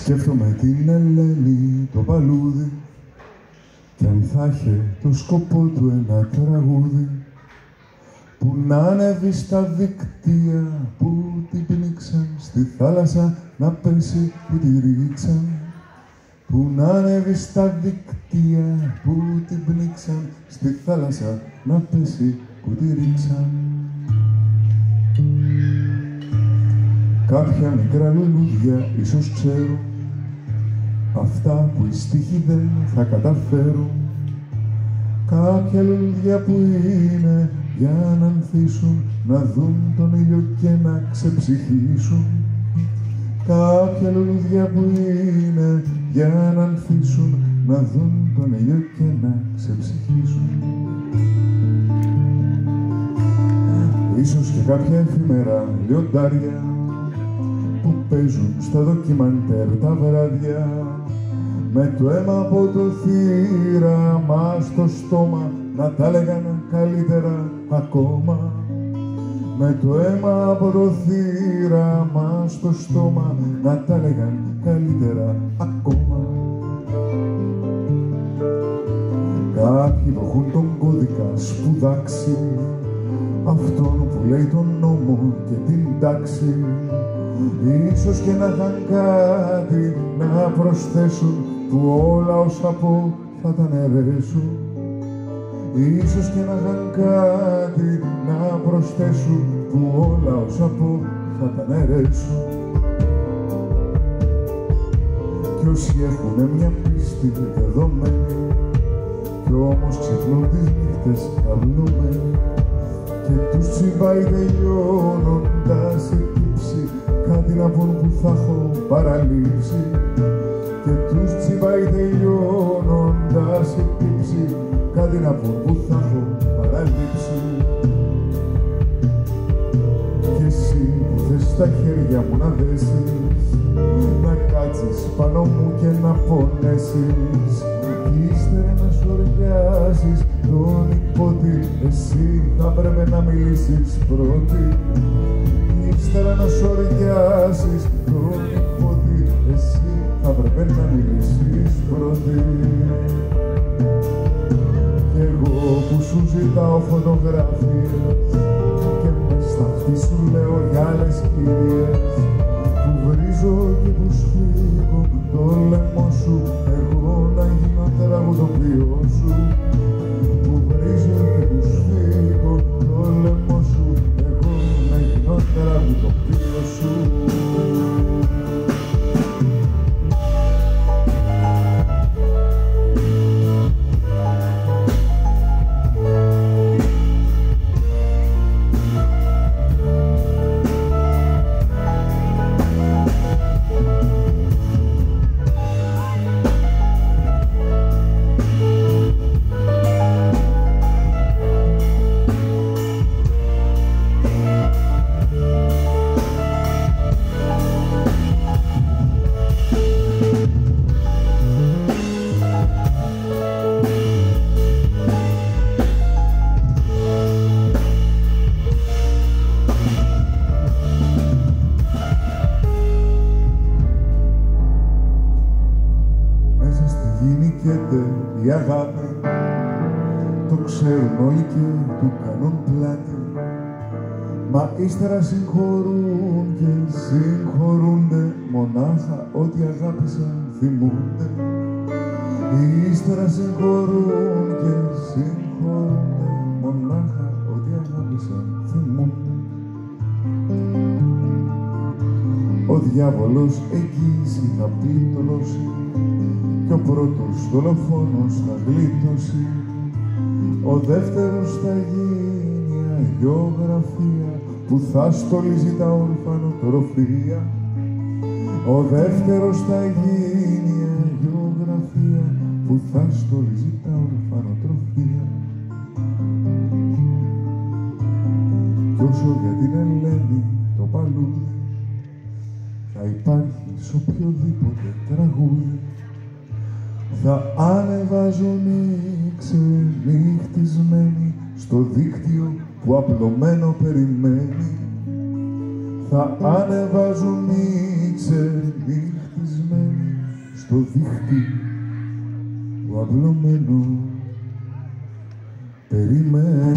Σκέφτομαι την Ελένη, το παλούδι, κι αν θα είχε το σκοπό του ένα τραγούδι που να ανέβει στα δίκτυα που την πνίξαν, στη θάλασσα να πέσει που τη ρίξαν, που να ανέβει στα δίκτυα που την πνίξαν, στη θάλασσα να πέσει που τη ρίξαν. Κάποια μικρά λουλούδια ίσως ξέρουν αυτά που οι στίχοι δεν θα καταφέρουν. Κάποια λουλούδια που είναι για να ανθίσουν, να δουν τον ήλιο και να ξεψυχήσουν. Κάποια λουλούδια που είναι για να ανθίσουν, να δουν τον ήλιο και να ξεψυχήσουν. Ίσως και κάποια εφημερά λιοντάρια που παίζουν στα ντοκιμαντέρ τα βράδια, με το αίμα από το θύραμα στο στόμα να τα λέγαν καλύτερα ακόμα. Με το αίμα από το θύραμα στο στόμα να τα λέγαν καλύτερα ακόμα. Κάποιοι που έχουν τον κώδικα σπουδάξει, αυτόν που λέει τον νόμο και την τάξη, ίσως και να είχαν κάτι να προσθέσουν που όλα όσα πω θα τα νερέσουν. Ίσως και να είχαν κάτι να προσθέσουν που όλα όσα πω θα τα νερέσουν. Κι όσοι έχουνε μια πίστη δεδομένη κι όμως ξυπνούν τις νύχτες καυλωμένοι και τους τσιμπάει τελειώνοντας η τύψη, κάτι να πουν που θα έχω παραλείψει. Και τους τσιμπάει τελειώνοντας η τύψη, κάτι να πουν που θα έχω παραλείψει. Κι εσύ που θες τα χέρια μου να δέσεις, να κάτσεις πάνω μου και να πονέσεις, κι ύστερα να σοριάσεις τον υπότι, εσύ θα πρέπει να μιλήσεις πρώτη. Ύστερα να σοριάσεις τον υπότι, εσύ θα πρέπει να μιλήσεις πρώτη. Κι εγώ που σου ζητάω φωτογραφίες και μες στα αυτή σου λέω για άλλες κυρίες, που βρίζω και που σφίγγω το λαιμό σου, εγώ να γίνω τραγουδοποιό σου. Που βρίζω και που σφίγγω το λαιμό σου, εγώ να γίνω τραγουδοποιό σου. Η αγάπη το ξέρουν όλοι και του κάνουν πλάτη, μα ύστερα συγχωρούν και συγχωρούνται, μονάχα ό,τι αγάπησαν θυμούνται. Ύστερα συγχωρούν και συγχωρούνται, μονάχα ό,τι αγάπησαν θυμούνται. Ο διάβολος εγγύηση θα πλήττωλώσει κι ο πρώτος δολοφόνος θα γλίτώσει. Ο δεύτερος θα γίνει αγιογραφία που θα στολίζει τα ορφανοτροφία. Ο δεύτερος θα γίνει αγιογραφία που θα στολίζει τα ορφανοτροφία. Κι όσο για την Ελένη το παλούδι θα υπάρχει σε οποιοδήποτε τραγούδι, θα ανεβάζουν οι ξενυχτισμένοι στο δίκτυο που απλωμένο περιμένει. Θα ανεβάζουν οι ξενυχτισμένοι στο δίχτυ του απλωμένου περιμένω.